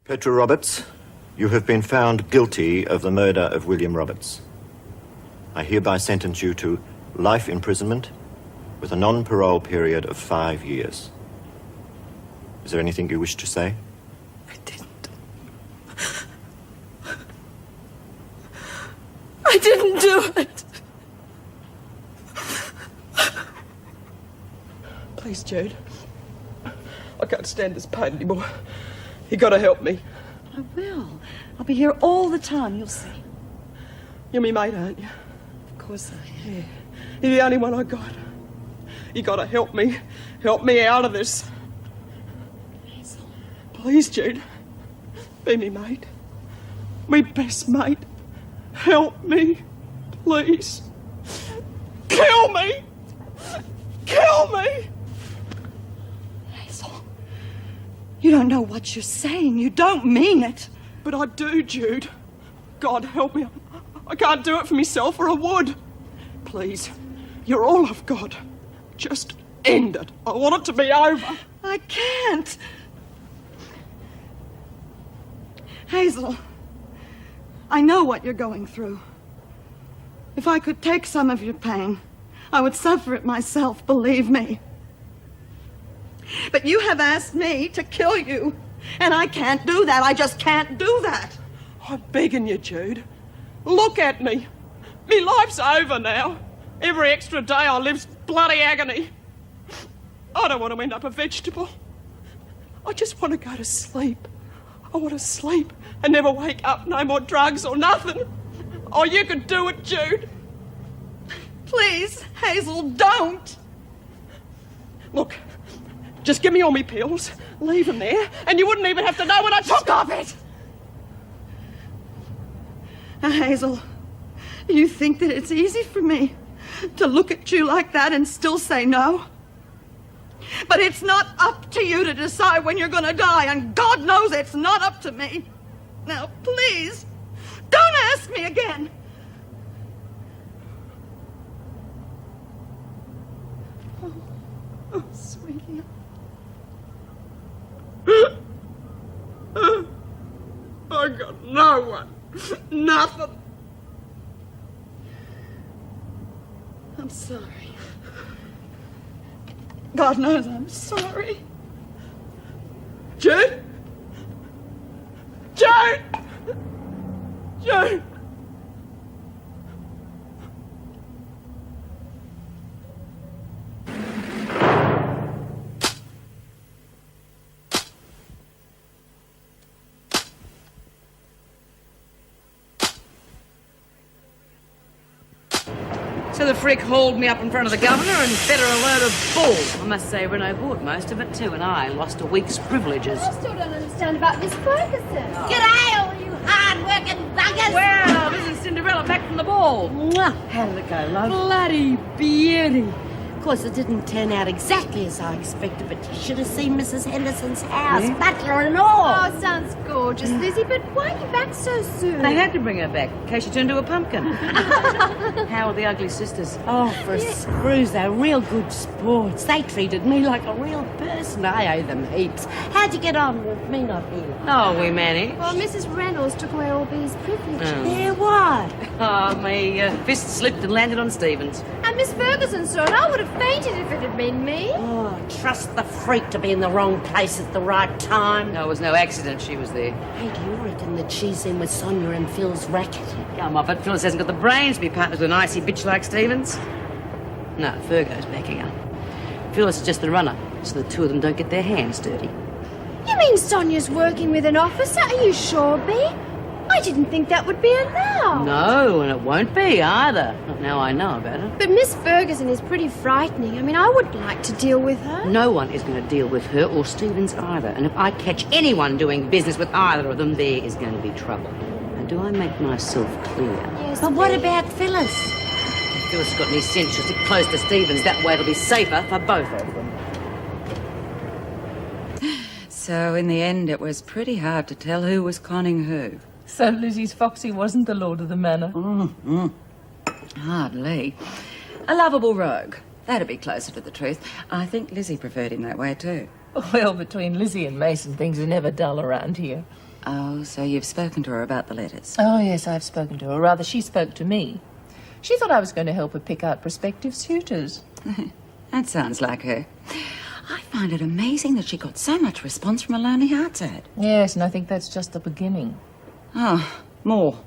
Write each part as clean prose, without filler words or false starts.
Petra Roberts, you have been found guilty of the murder of William Roberts. I hereby sentence you to life imprisonment with a non-parole period of 5 years. Is there anything you wish to say? I didn't. I didn't do it. Please, Jude. I can't stand this pain anymore. You gotta help me. I will. I'll be here all the time, you'll see. You're me mate, aren't you? Of course I am. Yeah. You're the only one I got. You gotta help me. Help me out of this. Hazel. Please, Jude. Be me mate. Me best mate. Help me. Please. Kill me. Kill me. Hazel. You don't know what you're saying. You don't mean it. But I do, Jude. God help me. I can't do it for myself, or I would. Please. You're all I've got. Just end it. I want it to be over. I can't. Hazel, I know what you're going through. If I could take some of your pain, I would suffer it myself, believe me. But you have asked me to kill you, and I can't do that. I just can't do that. I'm begging you, Jude. Look at me. Me life's over now. Every extra day I live's bloody agony. I don't want to end up a vegetable. I just want to go to sleep. I want to sleep and never wake up. No more drugs or nothing. Oh, you could do it, Jude. Please, Hazel, don't. Look, just give me all me pills, leave them there, and you wouldn't even have to know when I took off it. Now, Hazel, you think that it's easy for me to look at you like that and still say no? But it's not up to you to decide when you're gonna die, and God knows it's not up to me. Now, please, don't ask me again. Oh, sweetie. I got no one. Nothing. I'm sorry. God knows I'm sorry. Jude? Jude! Jude! So the freak hauled me up in front of the governor and fed her a load of bull. I must say Renault bought most of it too, and I lost a week's privileges. I still don't understand about Miss Ferguson. G'day, all you hard-working buggers! Well, this is Cinderella back from the ball. Mwah. How did it go, love? Bloody beauty. Of course, it didn't turn out exactly as I expected, but you should have seen Mrs. Henderson's house, butler and all. Oh, sounds gorgeous, Lizzie, but why are you back so soon? They had to bring her back in case she turned into a pumpkin. How are the ugly sisters? Oh, for a screws, they're real good sports. They treated me like a real person. I owe them heaps. How'd you get on with me not here? Oh, we managed. Well, Mrs. Reynolds took away all B's privileges. Yeah, what? Oh, my fist slipped and landed on Stephen's. And Miss Ferguson, sir, and I would have fainted if it had been me. Oh, trust the freak to be in the wrong place at the right time. No, it was no accident she was there. Hey, do you reckon that she's in with Sonia and Phil's racket? Come off it, Phyllis hasn't got the brains to be partners with an icy bitch like Stevens. No, Fergo's backing her. Phyllis is just the runner, so the two of them don't get their hands dirty. You mean Sonia's working with an officer? Are you sure, B? I didn't think that would be allowed. No, and it won't be either. Not now I know about it. But Miss Ferguson is pretty frightening. I mean, I would like to deal with her. No one is going to deal with her or Stevens either. And if I catch anyone doing business with either of them, there is going to be trouble. Now, do I make myself clear? Yes, But what B. about Phyllis? If Phyllis has got any sense, she'll sit close to Stevens. That way it'll be safer for both of them. So, in the end, it was pretty hard to tell who was conning who. So Lizzie's Foxy wasn't the lord of the manor? Hardly. A lovable rogue. That'd be closer to the truth. I think Lizzie preferred him that way, too. Well, between Lizzie and Mason, things are never dull around here. Oh, so you've spoken to her about the letters? Oh, yes, I've spoken to her. Or rather, she spoke to me. She thought I was going to help her pick out prospective suitors. That sounds like her. I find it amazing that she got so much response from a Lonely Hearts ad. Yes, and I think that's just the beginning. Oh, more.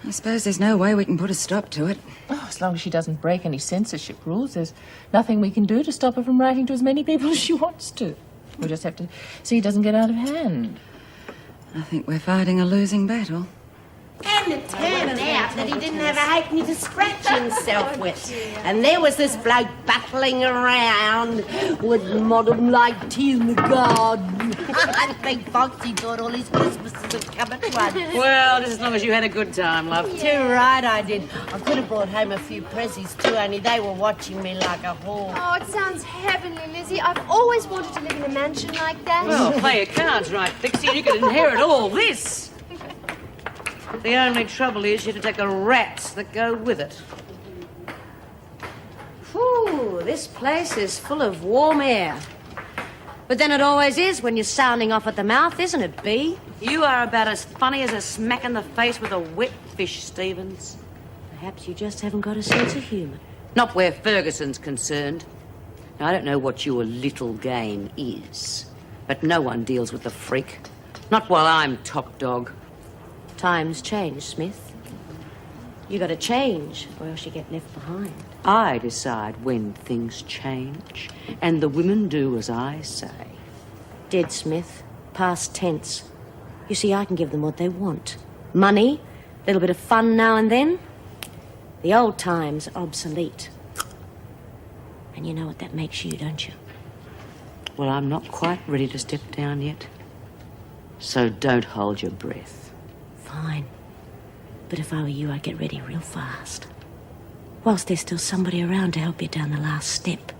I suppose there's no way we can put a stop to it. Oh, as long as she doesn't break any censorship rules, there's nothing we can do to stop her from writing to as many people as she wants to. We'll just have to see it doesn't get out of hand. I think we're fighting a losing battle. And it turned out that he didn't have a halfpenny to scratch himself with. And there was this bloke battling around with modern light tea in the garden. I think Foxy thought all his Christmases would come at once. Well, just as long as you had a good time, love. Too right I did. I could have brought home a few prezzies too, only they were watching me like a hawk. Oh, it sounds heavenly, Lizzie. I've always wanted to live in a mansion like that. Well, play your cards right, Dixie, and you could inherit all this. The only trouble is you have to take the rats that go with it. Whew, this place is full of warm air. But then it always is when you're sounding off at the mouth, isn't it, Bee? You are about as funny as a smack in the face with a wet fish, Stevens. Perhaps you just haven't got a sense of humour. Not where Ferguson's concerned. Now, I don't know what your little game is, but no one deals with the freak. Not while I'm top dog. Times change, Smith. You gotta change, or else you get left behind. I decide when things change, and the women do as I say. Dead, Smith. Past tense. You see, I can give them what they want. Money, a little bit of fun now and then. The old times are obsolete. And you know what that makes you, don't you? Well, I'm not quite ready to step down yet. So don't hold your breath. Fine. But if I were you, I'd get ready real fast. Whilst there's still somebody around to help you down the last step.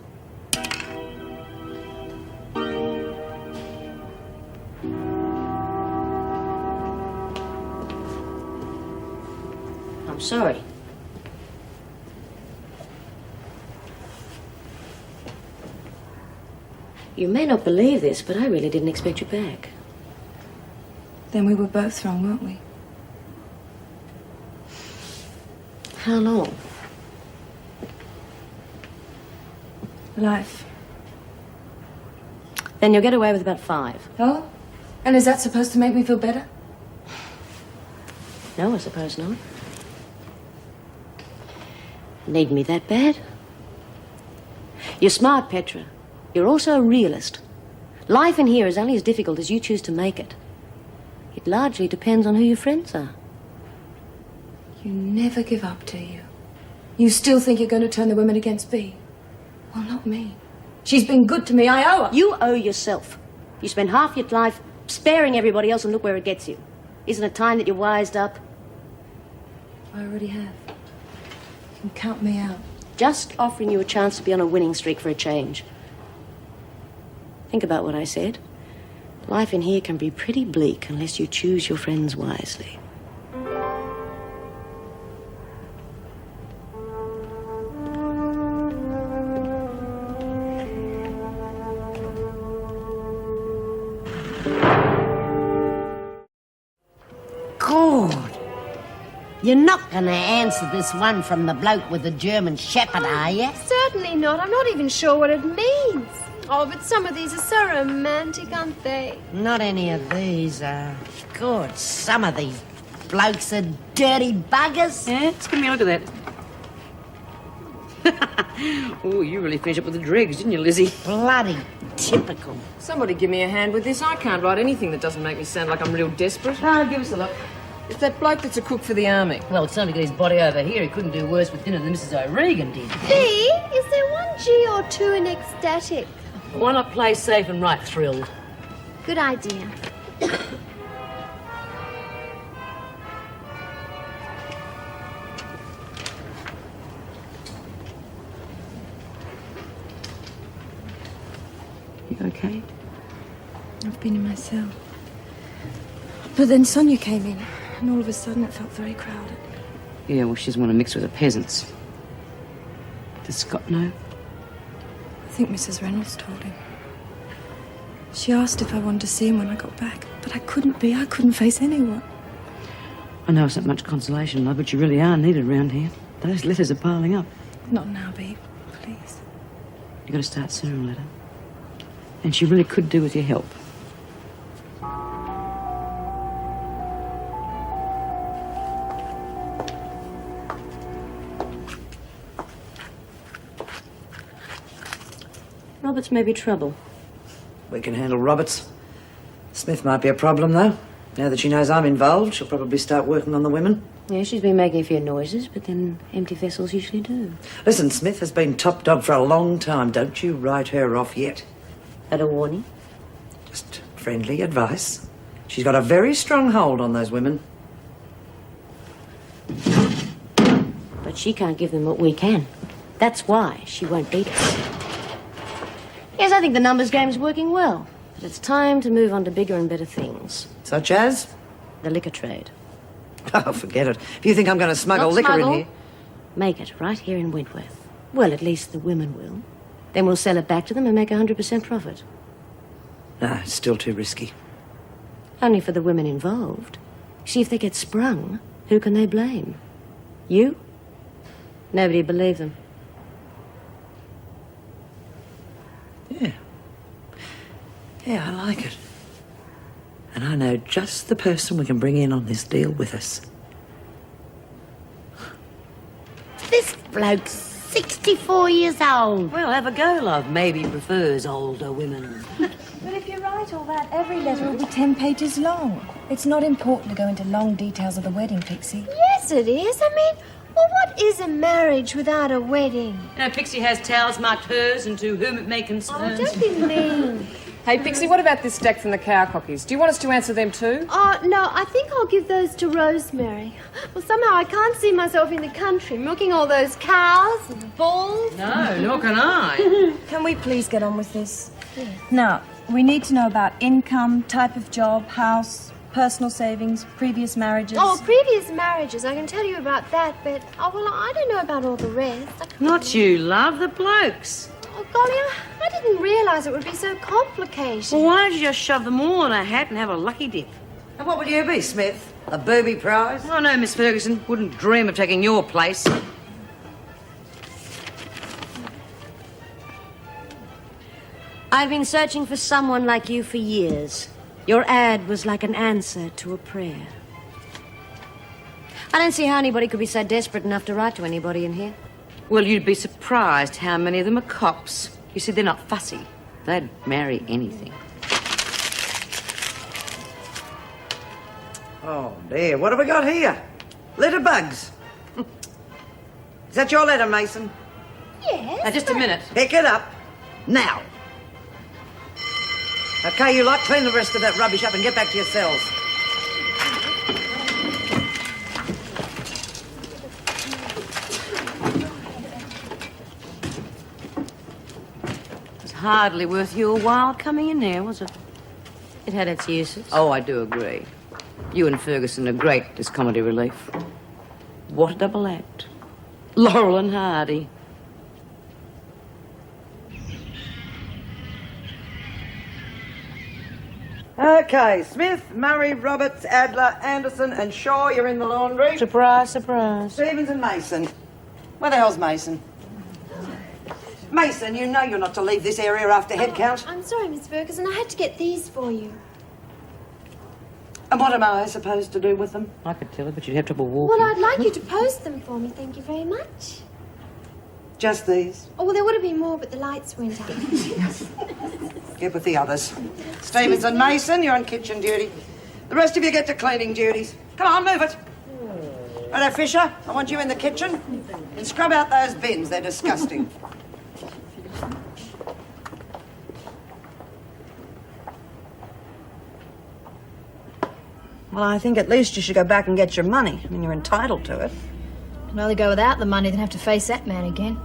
I'm sorry. You may not believe this, but I really didn't expect you back. Then we were both wrong, weren't we? How long? Life. Then you'll get away with about 5. Oh? And is that supposed to make me feel better? No, I suppose not. Need me that bad? You're smart, Petra. You're also a realist. Life in here is only as difficult as you choose to make it. It largely depends on who your friends are. You never give up, do you? You still think you're going to turn the women against Bea? Well, not me. She's been good to me. I owe her. You owe yourself. You spend half your life sparing everybody else, and look where it gets you. Isn't it time that you wised up? I already have. You can count me out. Just offering you a chance to be on a winning streak for a change. Think about what I said. Life in here can be pretty bleak unless you choose your friends wisely. God. You're not going to answer this one from the bloke with the German Shepherd, are you? Certainly not. I'm not even sure what it means. Oh, but some of these are so romantic, aren't they? Not any of these are. God, some of these blokes are dirty buggers. Yeah, just give me a look at that. Oh, you really finished up with the dregs, didn't you, Lizzie? Bloody typical. Somebody give me a hand with this. I can't write anything that doesn't make me sound like I'm real desperate. Oh, give us a look. It's that bloke that's a cook for the army. Well, it's time to get his body over here. He couldn't do worse with dinner than Mrs. O'Regan did. B, is there one G or 2 in ecstatic? Why not play safe and write thrilled? Good idea. You okay? I've been in my cell. But then Sonia came in, and all of a sudden it felt very crowded. Yeah, well, she doesn't want to mix with the peasants. Does Scott know? I think Mrs. Reynolds told him. She asked if I wanted to see him when I got back. But I couldn't be. I couldn't face anyone. I know it's not much consolation, love, but you really are needed around here. Those letters are piling up. Not now, babe. Please. You've got to start sooner, Letta. And she really could do with your help. Roberts may be trouble. We can handle Roberts. Smith might be a problem, though. Now that she knows I'm involved, she'll probably start working on the women. Yeah, she's been making a few noises, but then empty vessels usually do. Listen, Smith has been top dog for a long time. Don't you write her off yet. Had a warning? Just friendly advice. She's got a very strong hold on those women. But she can't give them what we can. That's why she won't beat us. Yes, I think the numbers game's working well. But it's time to move on to bigger and better things. Such as? The liquor trade. Oh, forget it. If you think I'm going to smuggle Not liquor smuggle. in here... Make it right here in Wentworth. Well, at least the women will. Then we'll sell it back to them and make 100% profit. No, it's still too risky. Only for the women involved. See, if they get sprung, who can they blame? You? Nobody'd believe them. Yeah, I like it. And I know just the person we can bring in on this deal with us. This bloke's 64 years old. Well, have a go, love. Maybe he prefers older women. But if you write all that, every letter will be 10 pages long. It's not important to go into long details of the wedding, Pixie. Yes, it is. I mean, well, what is a marriage without a wedding? You know, Pixie has towels marked hers and to whom it may concern. Oh, don't be mean. Hey, Pixie, what about this stack from the cow cockies? Do you want us to answer them too? Oh, no, I think I'll give those to Rosemary. Well, somehow I can't see myself in the country milking all those cows and bulls. No, nor can I. Can we please get on with this? Now, we need to know about income, type of job, house, personal savings, previous marriages. Oh, previous marriages, I can tell you about that, but, oh, well, I don't know about all the rest. Not you, love, the blokes. Oh, golly, I didn't realise it would be so complicated. Well, why don't you just shove them all in a hat and have a lucky dip? And what would you be, Smith? A booby prize? Oh, no, Miss Ferguson. Wouldn't dream of taking your place. I've been searching for someone like you for years. Your ad was like an answer to a prayer. I don't see how anybody could be so desperate enough to write to anybody in here. Well, you'd be surprised how many of them are cops. You see, they're not fussy. They'd marry anything. Oh, dear. What have we got here? Litterbugs. Is that your letter, Mason? Yes. Now, just a minute. Pick it up. Now. Okay, you lot, clean the rest of that rubbish up and get back to your cells. It was hardly worth your while coming in there, was it? It had its uses. Oh, I do agree. You and Ferguson are great as comedy relief. What a double act. Laurel and Hardy. Okay, Smith, Murray, Roberts, Adler, Anderson, and Shaw, you're in the laundry. Surprise, surprise. Stevens and Mason. Where the hell's Mason? Mason, you know you're not to leave this area after head count. I'm sorry, Miss Ferguson. I had to get these for you. And what am I supposed to do with them? I could tell her, but you'd have trouble walking. Well, I'd like you to post them for me. Thank you very much. Just these. Oh, well, there would have been more, but the lights went out. Get with the others. Stevens and Mason, you're on kitchen duty. The rest of you get to cleaning duties. Come on, move it. Righto, Fisher, I want you in the kitchen. And scrub out those bins, they're disgusting. Well, I think at least you should go back and get your money. I mean, you're entitled to it. I'd rather go without the money than have to face that man again.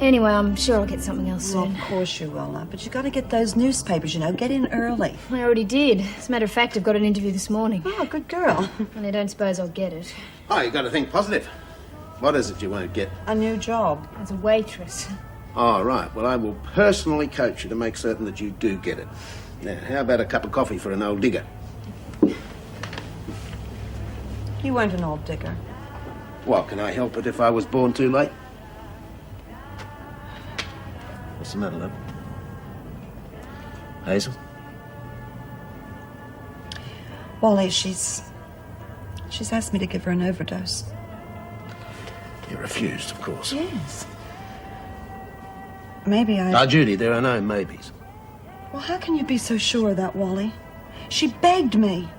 Anyway, I'm sure I'll get something else Well, soon. of course you will, love. But you've got to get those newspapers, you know. Get in early. I already did. As a matter of fact, I've got an interview this morning. Oh, good girl. And I don't suppose I'll get it. Oh, you got to think positive. What is it you won't get? A new job. As a waitress. Oh, right. Well, I will personally coach you to make certain that you do get it. Now, how about a cup of coffee for an old digger? You weren't an old digger. Well, can I help it if I was born too late? What's the matter, love? Hazel? Wally, she's asked me to give her an overdose. You refused, of course. Yes. Maybe I... Now, Judy, there are no maybes. Well, how can you be so sure of that, Wally? She begged me.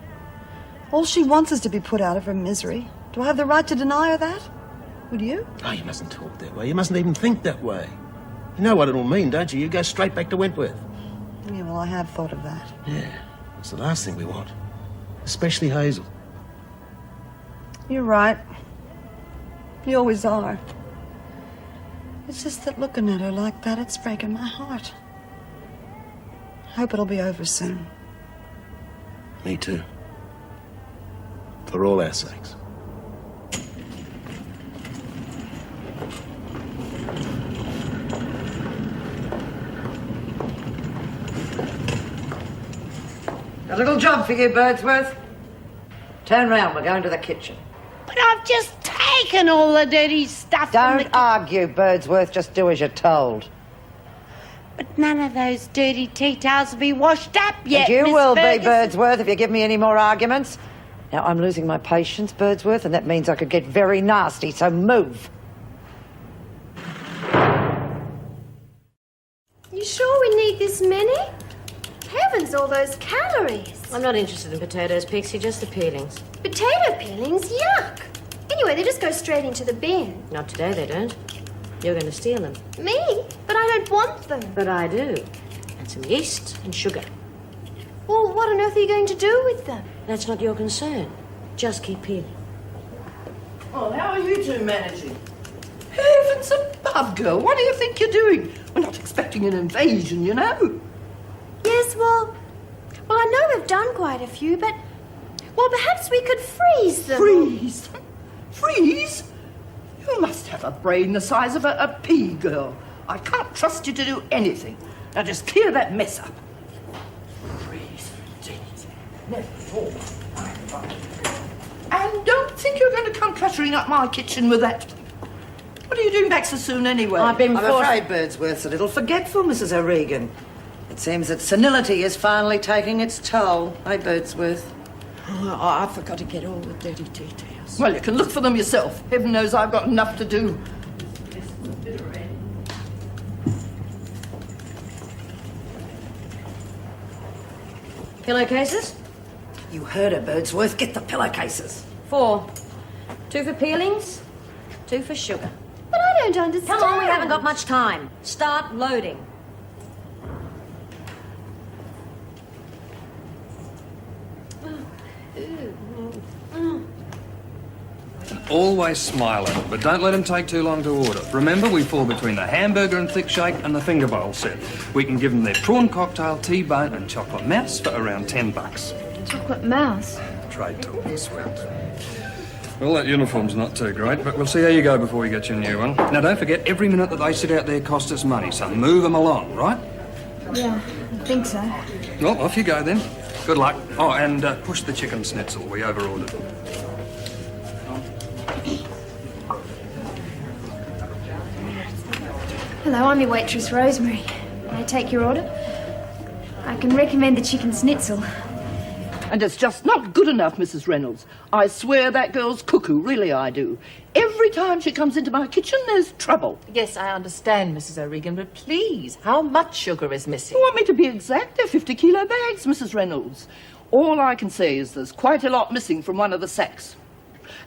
All she wants is to be put out of her misery. Do I have the right to deny her that? Would you? Oh, you mustn't talk that way. You mustn't even think that way. You know what it'll mean, don't you? You go straight back to Wentworth. Yeah, well, I have thought of that. Yeah, it's the last thing we want. Especially Hazel. You're right. You always are. It's just that looking at her like that, it's breaking my heart. I hope it'll be over soon. Me too. For all our sakes. A little job for you, Birdsworth. Turn round, we're going to the kitchen. But I've just taken all the dirty stuff from Don't argue, Birdsworth, just do as you're told. But none of those dirty tea towels will be washed up yet, And you Miss will be, Ferguson. Birdsworth, if you give me any more arguments. Now, I'm losing my patience, Birdsworth, and that means I could get very nasty, so move. You sure we need this many? Heavens, all those calories. I'm not interested in potatoes, Pixie, just the peelings. Potato peelings? Yuck. Anyway, they just go straight into the bin. Not today, they don't. You're going to steal them. Me? But I don't want them. But I do. And some yeast and sugar. Well, what on earth are you going to do with them? That's not your concern. Just keep peeling. Oh, how are you two managing? Heavens above, girl. What do you think you're doing? We're not expecting an invasion, you know. Yes, well, I know we've done quite a few, but, well, perhaps we could freeze them. Freeze? Freeze? You must have a brain the size of a pea, girl. I can't trust you to do anything. Now just clear that mess up. Freeze, indeed. Never thought. And don't think you're going to come cluttering up my kitchen with that. What are you doing back so soon, anyway? I'm afraid Birdsworth's a little forgetful, Mrs. O'Regan. It seems that senility is finally taking its toll, eh, Birdsworth? Oh, I forgot to get all the dirty tea towels. Well, you can look for them yourself. Heaven knows I've got enough to do. Pillowcases? You heard her, Birdsworth. Get the pillowcases. 4. 2 for peelings, 2 for sugar. But I don't understand. Come on, we haven't got much time. Start loading. Always smile at it, but don't let him take too long to order. Remember, we fall between the hamburger and thick shake and the finger bowl set. We can give them their prawn cocktail, T-bone and chocolate mouse for around $10. Chocolate mouse? Trade talk, I swear. Well, that uniform's not too great, but we'll see how you go before we get you a new one. Now, don't forget, every minute that they sit out there costs us money, so move them along, right? Yeah, I think so. Well, off you go then. Good luck. Oh, and push the chicken schnitzel. We over-ordered. Hello, I'm your waitress, Rosemary. May I take your order? I can recommend the chicken schnitzel. And it's just not good enough, Mrs. Reynolds. I swear that girl's cuckoo, really I do. Every time she comes into my kitchen, there's trouble. Yes, I understand, Mrs. O'Regan, but please, how much sugar is missing? You want me to be exact? They're 50-kilo bags, Mrs. Reynolds. All I can say is there's quite a lot missing from one of the sacks.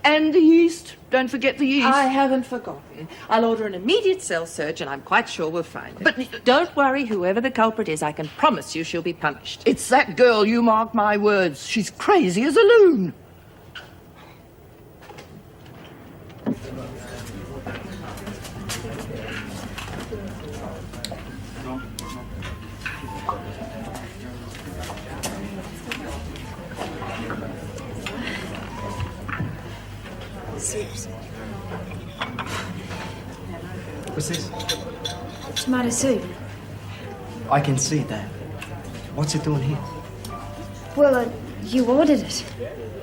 And the yeast. Don't forget the yeast. I haven't forgotten. I'll order an immediate cell search and I'm quite sure we'll find it. But don't worry, whoever the culprit is, I can promise you she'll be punished. It's that girl, you mark my words. She's crazy as a loon. What's this? Tomato soup. I can see that. What's it doing here? Well, you ordered it.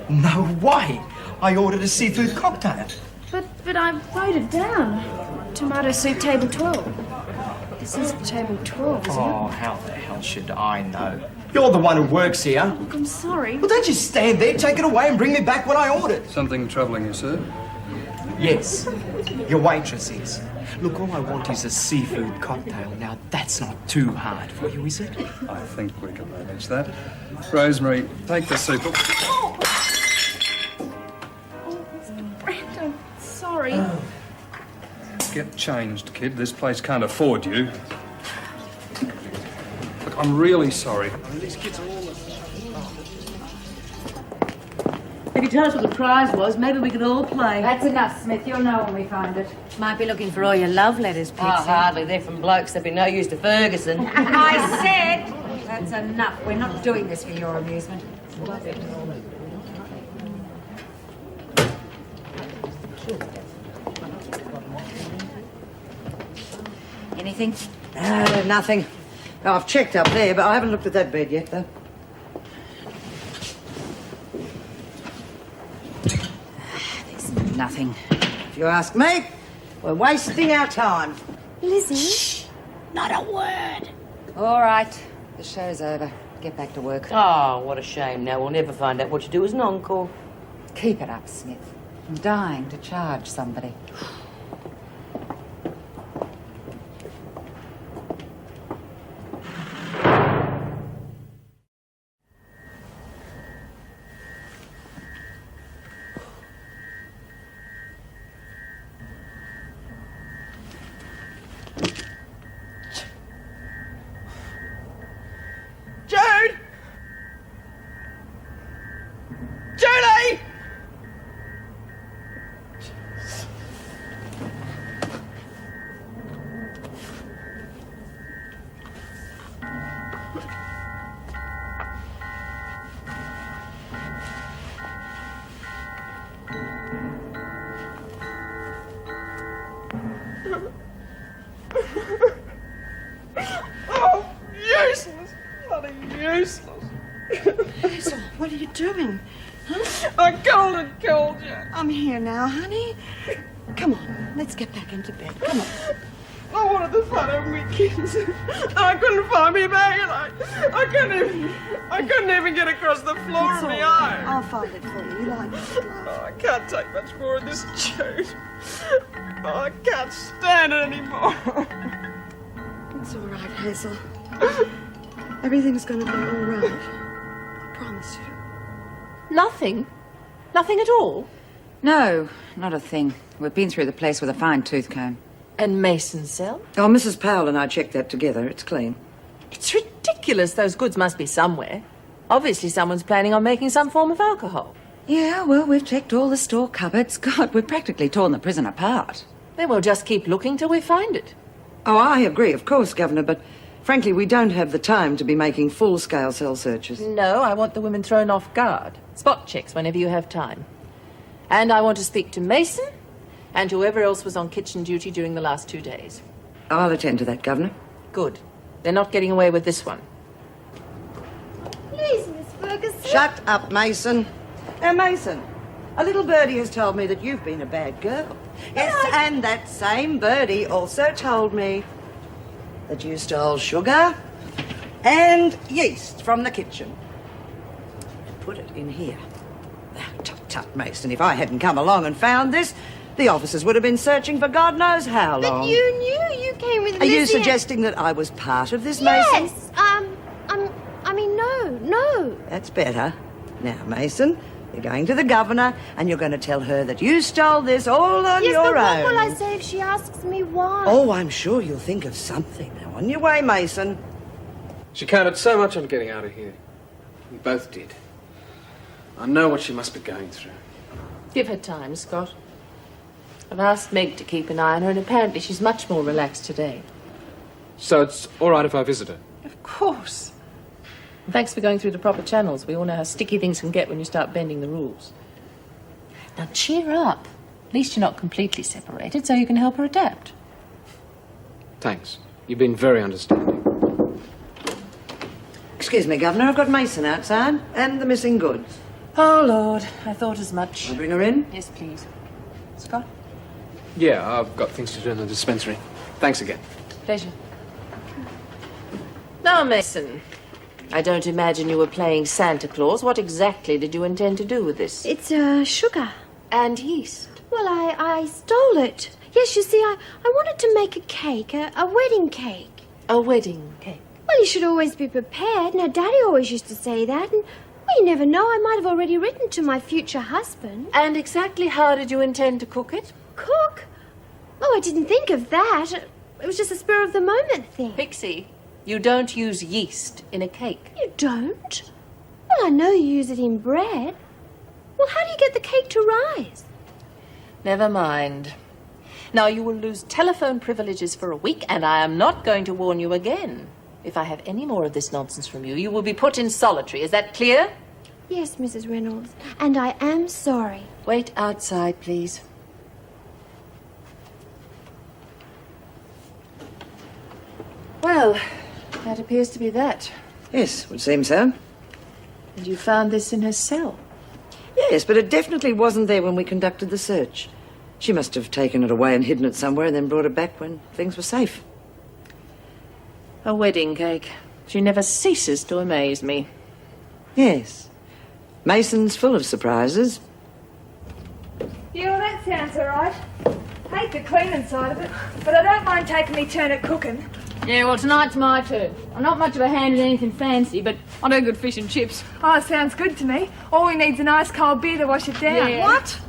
No way! I ordered a seafood cocktail. But I wrote it down. Tomato soup, table 12. This is table 12, isn't Oh, how the hell should I know? You're the one who works here. it? Look, I'm sorry. Well, don't just stand there, take it away and bring me back what I ordered. Something troubling you, sir? Yes, your waitress is. Look, all I want is a seafood cocktail. Now, that's not too hard for you, is it? I think we can manage that. Rosemary, take the soup. Brandon, sorry. Get changed, kid. This place can't afford you. Look, I'm really sorry. I mean, these kids are all... If you tell us what the prize was, maybe we could all play. That's enough, Smith. You'll know when we find it. Might be looking for all your love letters, Pixie. Oh, hardly. They're from blokes that'd be no use to Ferguson. I said that's enough. We're not doing this for your amusement. Anything? Nothing. Oh, I've checked up there, but I haven't looked at that bed yet, though. There's nothing. If you ask me, we're wasting our time. Lizzie? Shh! Not a word. All right. The show's over. Get back to work. Oh, what a shame. Now we'll never find out what you do as an encore. Keep it up, Smith. I'm dying to charge somebody. Jude! Julie! Oh, useless! Bloody useless! Hazel, what are you doing? Huh? I called you. I'm here now, honey. Come on, let's get back into bed. Come on. I wanted the fun of my kids. I couldn't find me bag and I couldn't even get across the floor It's of my all right. eye. I'll find it for you. You like it? Oh, I can't take much more of this, Jude. Oh, I can't stand it anymore. It's all right, Hazel. Everything's gonna be all right. I promise you. Nothing? Nothing at all? No, not a thing. We've been through the place with a fine tooth comb. And Mason's cell? Oh, Mrs. Powell and I checked that together. It's clean. It's ridiculous. Those goods must be somewhere. Obviously someone's planning on making some form of alcohol. Yeah, well, we've checked all the store cupboards. God, we've practically torn the prison apart. Then we'll just keep looking till we find it. Oh, I agree, of course, Governor, but frankly, we don't have the time to be making full-scale cell searches. No, I want the women thrown off guard. Spot checks whenever you have time. And I want to speak to Mason and whoever else was on kitchen duty during the last 2 days. I'll attend to that, Governor. Good. They're not getting away with this one. Please, Miss Ferguson. Shut up, Mason. Now, Mason, a little birdie has told me that you've been a bad girl. Yes, and that same birdie also told me that you stole sugar and yeast from the kitchen. Put it in here. Tut, tut, Mason, if I hadn't come along and found this, the officers would have been searching for God knows how long. But you knew. You came with Are Lizzie. you suggesting that I was part of this, Mason? Yes. I mean, no. That's better. Now, Mason, you're going to the governor and you're going to tell her that you stole this all on Yes, your but own. what will I say if she asks me why? Oh, I'm sure you'll think of something. Now, on your way, Mason. She counted so much on getting out of here. We both did. I know what she must be going through. Give her time, Scott. I've asked Meg to keep an eye on her, and apparently she's much more relaxed today. So it's all right if I visit her? Of course. And thanks for going through the proper channels. We all know how sticky things can get when you start bending the rules. Now cheer up. At least you're not completely separated, so you can help her adapt. Thanks. You've been very understanding. Excuse me, Governor, I've got Mason outside and the missing goods. Oh, Lord, I thought as much. I'll bring her in? Yes, please. Scott? Yeah, I've got things to do in the dispensary. Thanks again. Pleasure. Now, Mason, I don't imagine you were playing Santa Claus. What exactly did you intend to do with this? It's sugar. And yeast. Well, I stole it. Yes, you see, I wanted to make a cake, a wedding cake. A wedding cake? Well, you should always be prepared. Now, Daddy always used to say that, and well, you never know. I might have already written to my future husband. And exactly how did you intend to cook it? Cook? Oh, I didn't think of that. It was just a spur of the moment thing. Pixie, you don't use yeast in a cake. You don't? Well, I know you use it in bread. Well, how do you get the cake to rise? Never mind. Now, you will lose telephone privileges for a week, and I am not going to warn you again. If I have any more of this nonsense from you, you will be put in solitary. Is that clear? Yes, Mrs. Reynolds, and I am sorry. Wait outside, please. Well, that appears to be that. Yes, would seem so. And you found this in her cell? Yes, but it definitely wasn't there when we conducted the search. She must have taken it away and hidden it somewhere and then brought it back when things were safe. A wedding cake. She never ceases to amaze me. Yes. Mason's full of surprises. Yeah, well, that sounds all right. Hate the cleaning side of it, but I don't mind taking me turn at cooking. Yeah, well, tonight's my turn. I'm not much of a hand at anything fancy, but I do good fish and chips. Oh, sounds good to me. All we need's a nice cold beer to wash it down. Yeah. What?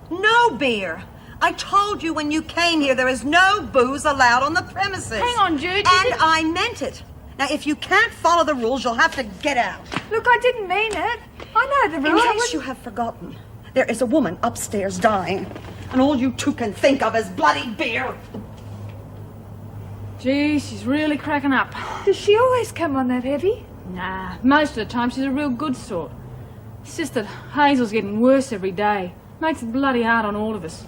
No beer. I told you when you came here there is no booze allowed on the premises. Hang on, Jude. And I meant it. Now, if you can't follow the rules, you'll have to get out. Look, I didn't mean it. I know the In rules. case you have forgotten, there is a woman upstairs dying, and all you two can think of is bloody beer. Gee, she's really cracking up. Does she always come on that heavy? Nah, most of the time she's a real good sort. It's just that Hazel's getting worse every day. Makes it bloody hard on all of us.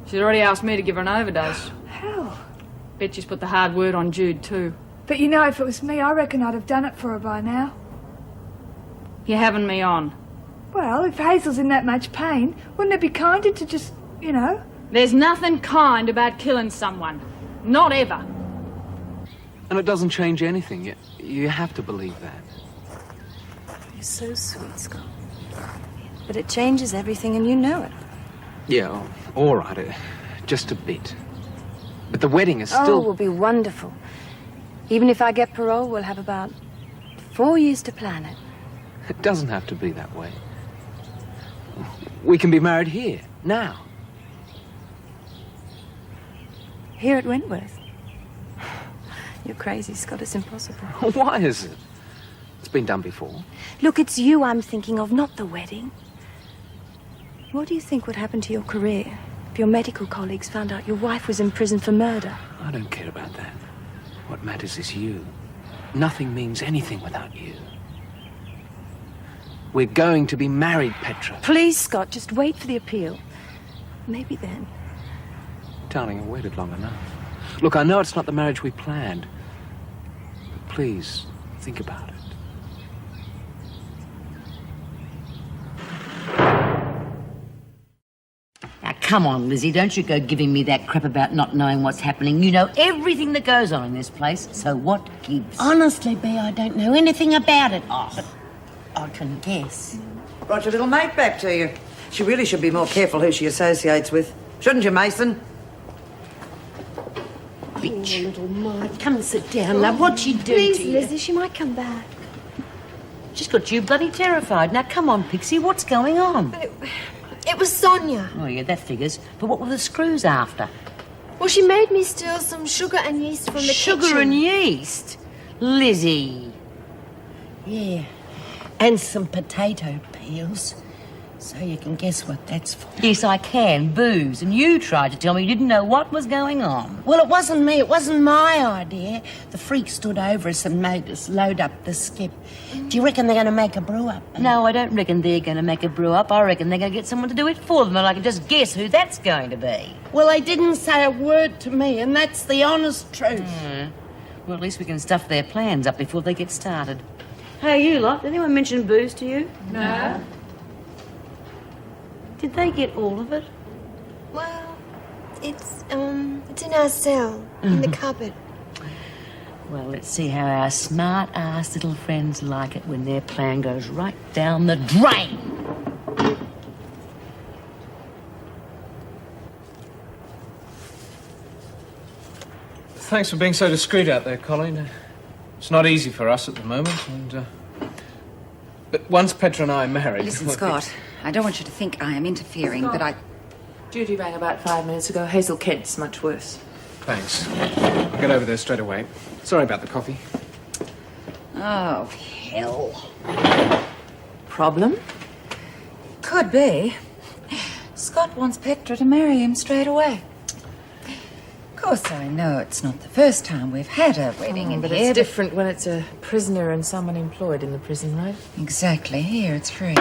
She's already asked me to give her an overdose. Hell. Bet she's put the hard word on Jude, too. But you know, if it was me, I reckon I'd have done it for her by now. You're having me on. Well, if Hazel's in that much pain, wouldn't it be kinder to just, you know? There's nothing kind about killing someone. Not ever. And it doesn't change anything. You have to believe that. You're so sweet, Scott. But it changes everything, and you know it. Yeah, all right. Just a bit. But the wedding is Oh, still... it will be wonderful. Even if I get parole, we'll have about 4 years to plan it. It doesn't have to be that way. We can be married here, now. Here at Wentworth. You're crazy, Scott. It's impossible. Why is it? It's been done before. Look, it's you I'm thinking of, not the wedding. What do you think would happen to your career if your medical colleagues found out your wife was in prison for murder? I don't care about that. What matters is you. Nothing means anything without you. We're going to be married, Petra. Please, Scott, just wait for the appeal. Maybe then. Darling, I waited long enough. Look, I know it's not the marriage we planned. But please, think about it. Now, come on, Lizzie, don't you go giving me that crap about not knowing what's happening. You know everything that goes on in this place, so what gives? Honestly, Bea, I don't know anything about it. Oh, but I can guess. Brought your little mate back to you. She really should be more careful who she associates with. Shouldn't you, Mason? Bitch. Oh, little mite, come and sit down, love. What'd she do Please, to you? Lizzie, she might come back. She's got you bloody terrified. Now, come on, Pixie, what's going on? It was Sonia. Oh, yeah, that figures. But what were the screws after? Well, she made me steal some sugar and yeast from the Sugar kitchen. and yeast? Lizzie. Yeah. And some potato peels. So you can guess what that's for. Yes, I can. Booze. And you tried to tell me you didn't know what was going on. Well, it wasn't me. It wasn't my idea. The freak stood over us and made us load up the skip. Do you reckon they're going to make a brew up? No, I don't reckon they're going to make a brew up. I reckon they're going to get someone to do it for them, and I can just guess who that's going to be. Well, they didn't say a word to me, and that's the honest truth. Well, at least we can stuff their plans up before they get started. Hey, you lot, did anyone mention booze to you? No. Did they get all of it? Well, it's in our cell, in the cupboard. Well, let's see how our smart-ass little friends like it when their plan goes right down the drain. Thanks for being so discreet out there, Colleen. It's not easy for us at the moment, and but once Petra and I are married... Listen, Scott, I don't want you to think I am interfering, Scott. but I... Judy rang about 5 minutes ago. Hazel Kent's much worse. Thanks. I'll get over there straight away. Sorry about the coffee. Oh, hell. Problem? Could be. Scott wants Petra to marry him straight away. Of course, I know it's not the first time we've had a wedding in but here. it's different when it's a prisoner and someone employed in the prison, right? Exactly. Here, it's free.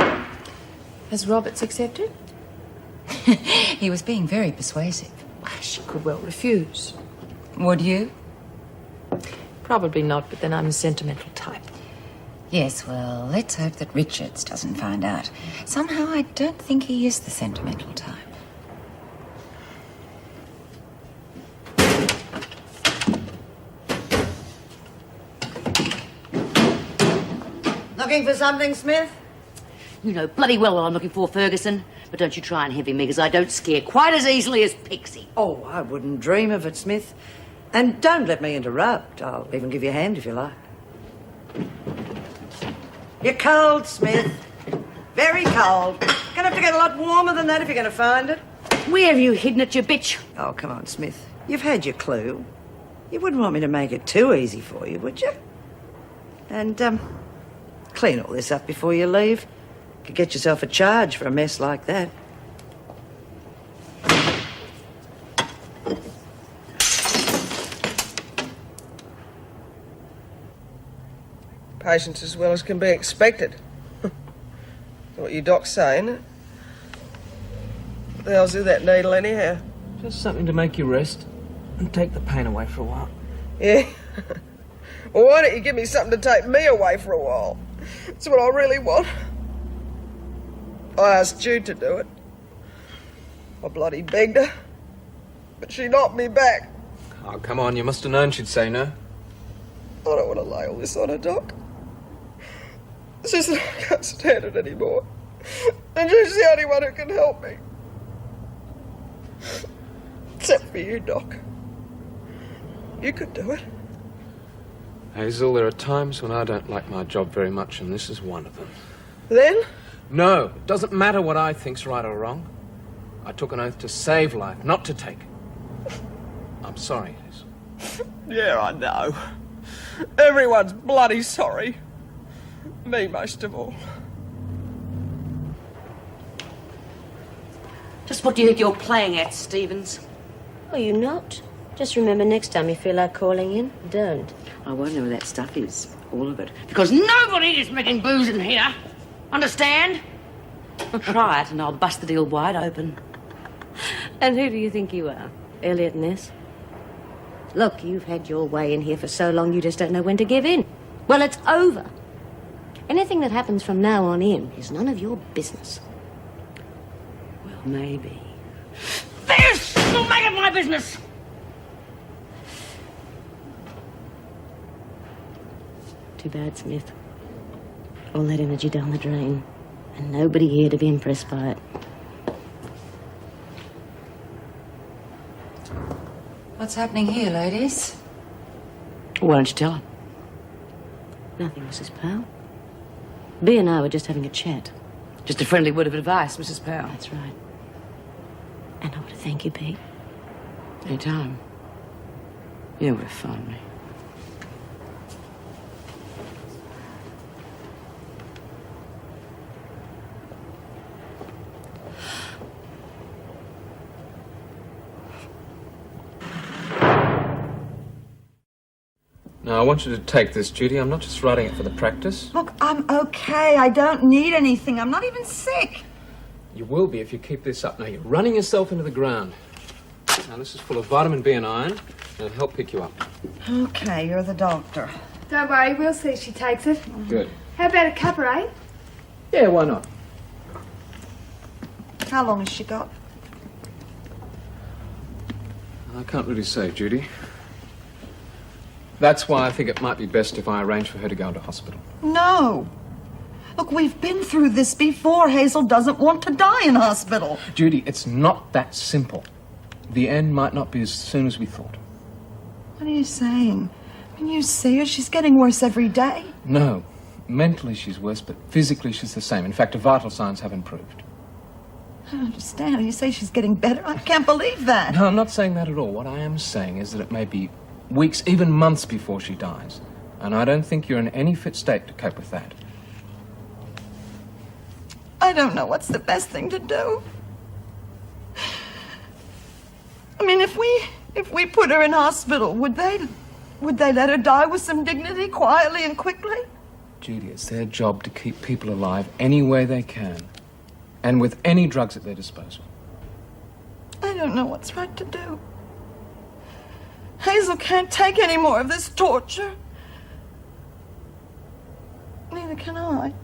Has Roberts accepted? He was being very persuasive. She could well refuse. Would you? Probably not, but then I'm a sentimental type. Yes, well, let's hope that Richards doesn't find out. Somehow, I don't think he is the sentimental type. Looking for something, Smith? You know bloody well what I'm looking for, Ferguson. But don't you try and heavy me, because I don't scare quite as easily as Pixie. Oh, I wouldn't dream of it, Smith. And don't let me interrupt. I'll even give you a hand if you like. You're cold, Smith. Very cold. Gonna have to get a lot warmer than that if you're gonna find it. Where have you hidden it, you bitch? Oh, come on, Smith. You've had your clue. You wouldn't want me to make it too easy for you, would you? And, clean all this up before you leave. Could get yourself a charge for a mess like that. Patience as well as can be expected. What your doc's saying. What the hell's in that needle anyhow? Just something to make you rest and take the pain away for a while. Yeah? Well, why don't you give me something to take me away for a while? That's what I really want. I asked Jude to do it. I bloody begged her. But she knocked me back. Oh, come on, you must have known she'd say no. I don't want to lay all this on her, Doc. It's just that I can't stand it anymore. And she's the only one who can help me. Except for you, Doc. You could do it. Hazel, there are times when I don't like my job very much, and this is one of them. Then? No, it doesn't matter what I think's right or wrong. I took an oath to save life, not to take it. I'm sorry, Hazel. Yeah, I know. Everyone's bloody sorry. Me most of all. Just what do you think you're playing at, Stevens? Oh, you not? Just remember next time you feel like calling in, don't. I won't know where that stuff is. All of it. Because nobody is making booze in here. Understand? Try it and I'll bust the deal wide open. And who do you think you are? Elliot Ness? Look, you've had your way in here for so long you just don't know when to give in. Well, it's over. Anything that happens from now on in is none of your business. Well, maybe. This will make it my business! Too bad, Smith. All that energy down the drain. And nobody here to be impressed by it. What's happening here, ladies? Why don't you tell her? Nothing, Mrs. Powell. Bea and I were just having a chat. Just a friendly word of advice, Mrs. Powell. That's right. And I want to thank you, Bea. Anytime. You know where to find me. Now, I want you to take this, Judy. I'm not just writing it for the practice. Look, I'm okay. I don't need anything. I'm not even sick. You will be if you keep this up. Now, you're running yourself into the ground. Now, this is full of vitamin B and iron, and it'll help pick you up. Okay, you're the doctor. Don't worry, we'll see if she takes it. Good. How about a cuppa, eh? Yeah, why not? How long has she got? I can't really say, Judy. That's why I think it might be best if I arrange for her to go into hospital. No. Look, we've been through this before. Hazel doesn't want to die in hospital. Judy, it's not that simple. The end might not be as soon as we thought. What are you saying? I mean, you see her, she's getting worse every day. No. Mentally she's worse, but physically she's the same. In fact, her vital signs have improved. I don't understand. You say she's getting better? I can't believe that. No, I'm not saying that at all. What I am saying is that it may be weeks, even months before she dies. And I don't think you're in any fit state to cope with that. I don't know what's the best thing to do. I mean, if we put her in hospital, would they let her die with some dignity, quietly and quickly? Judy, it's their job to keep people alive any way they can. And with any drugs at their disposal. I don't know what's right to do. Hazel can't take any more of this torture. Neither can I.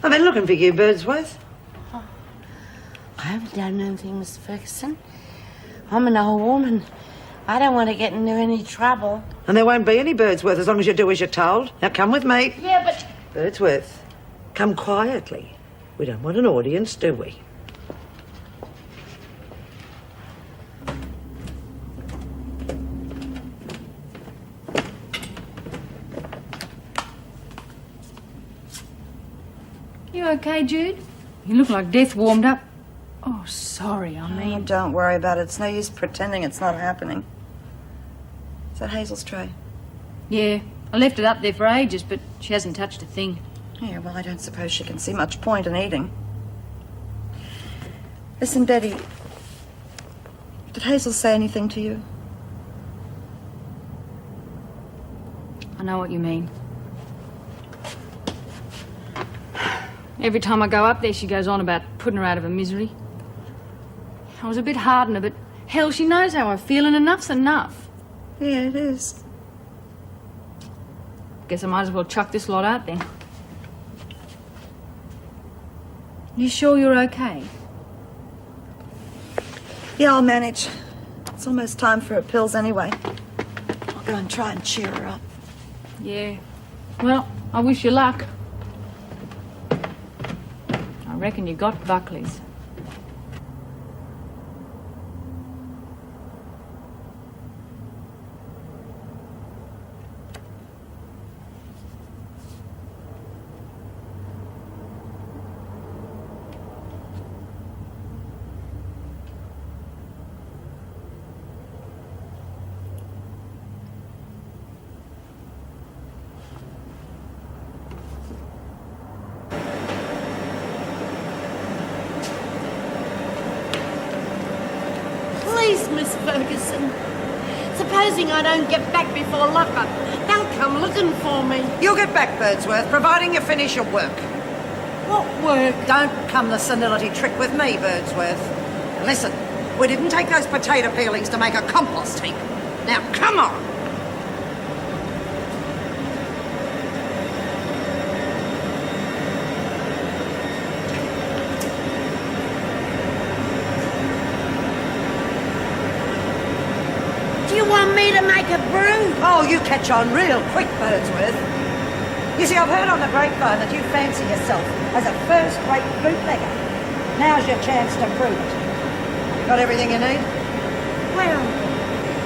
I've been looking for you, Birdsworth. I haven't done anything, Miss Ferguson. I'm an old woman. I don't want to get into any trouble. And there won't be any Birdsworth as long as you do as you're told. Now come with me. Yeah, but... Birdsworth, come quietly. We don't want an audience, do we? You okay, Jude? You look like death warmed up. Oh, sorry, I mean... Oh, don't worry about it. It's no use pretending it's not happening. Is that Hazel's tray? Yeah, I left it up there for ages, but she hasn't touched a thing. Yeah, well, I don't suppose she can see much point in eating. Listen, Betty, did Hazel say anything to you? I know what you mean. Every time I go up there, she goes on about putting her out of her misery. I was a bit hard on her, but hell, she knows how I feel, and enough's enough. Yeah, it is. Guess I might as well chuck this lot out then. You sure you're okay? Yeah, I'll manage. It's almost time for her pills anyway. I'll go and try and cheer her up. Yeah. Well, I wish you luck. I reckon you got Buckley's. Please, Miss Ferguson. Supposing I don't get back before lockup, they'll come looking for me. You'll get back, Birdsworth, providing you finish your work. What work? Don't come the senility trick with me, Birdsworth. And listen, we didn't take those potato peelings to make a compost heap. Now, come on! Do you want me to make a brew? Oh, you catch on real quick, Birdsworth. You see, I've heard on the grapevine that you fancy yourself as a first-rate bootlegger. Now's your chance to prove it. You got everything you need? Well,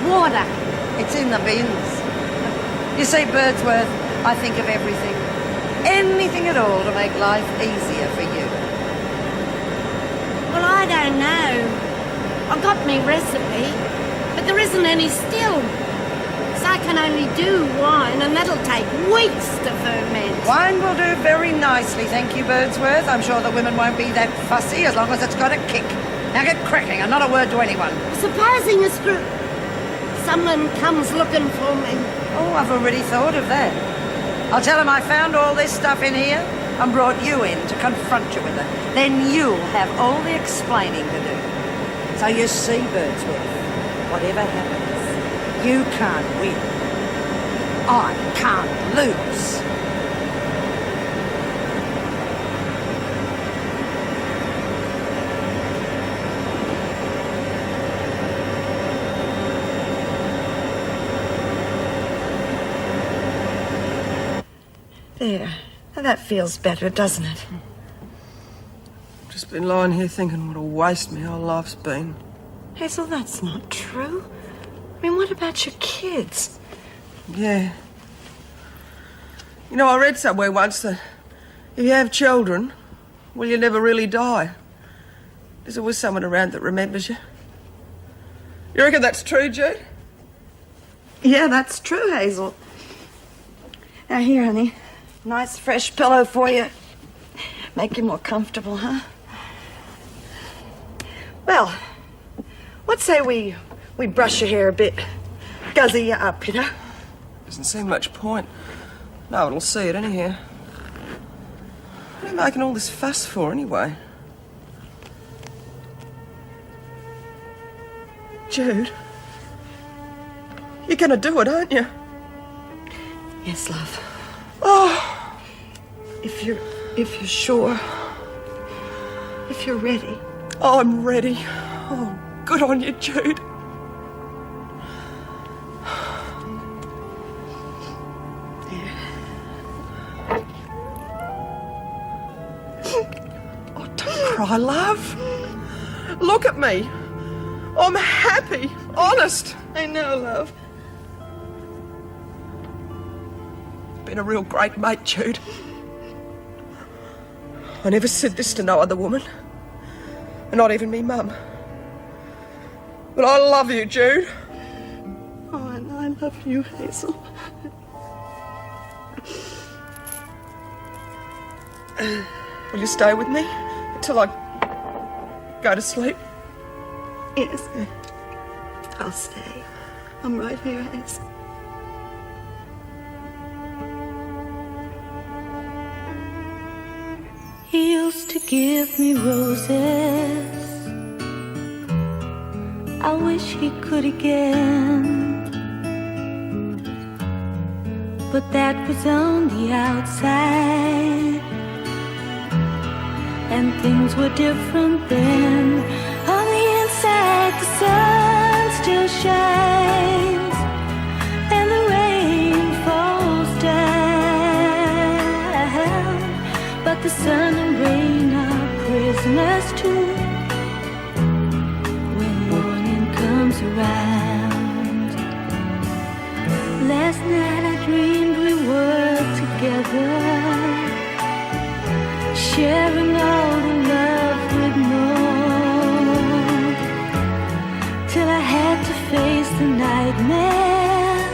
water. It's in the bins. You see, Birdsworth, I think of everything. Anything at all to make life easier for you. Well, I don't know. I've got me recipe, but there isn't any still. So I can only do wine, and that'll take weeks to ferment. Wine will do very nicely, thank you, Birdsworth. I'm sure the women won't be that fussy as long as it's got a kick. Now get cracking, and not a word to anyone. Supposing someone comes looking for me. Oh, I've already thought of that. I'll tell them I found all this stuff in here and brought you in to confront you with it. Then you'll have all the explaining to do. So you see, Birdsworth, whatever happens, you can't win. I can't lose. There. Now that feels better, doesn't it? Just been lying here thinking what a waste my whole life's been. Hazel, that's not true. I mean, what about your kids? Yeah. You know, I read somewhere once that if you have children, well, you never really die. There's always someone around that remembers you. You reckon that's true, Jude? Yeah, that's true, Hazel. Now, here, honey. Nice fresh pillow for you. Make you more comfortable, huh? Well, let's say we brush your hair a bit. Guzzy you up, you know? Doesn't seem much point. No one will see it anyhow. What are you making all this fuss for, anyway? Jude, you're gonna do it, aren't you? Yes, love. Oh, If you're sure. If you're ready. I'm ready. Oh, good on you, Jude. Oh, don't cry, love. Look at me. I'm happy, honest. I know, love. Been a real great mate, Jude. I never said this to no other woman. Not even me mum. But I love you, Jude. Oh, and I love you, Hazel. Will you stay with me until I go to sleep? Yes. I'll stay. I'm right here, Hazel. He used to give me roses. I wish he could again. But that was on the outside, and things were different then. On the inside, the sun still shines, and the rain falls down. But the sun and rain are prisoners too when morning comes around. Last night I dreamed we were together, sharing all the love we'd known, till I had to face the nightmare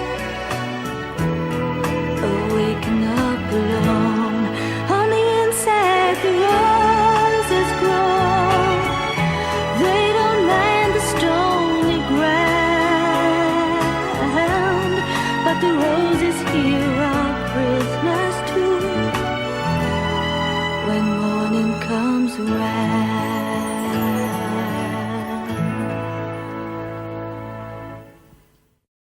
of waking up alone. On the inside, the roses grow. They don't mind the stony ground, but the roses here are prisoners too when morning comes around.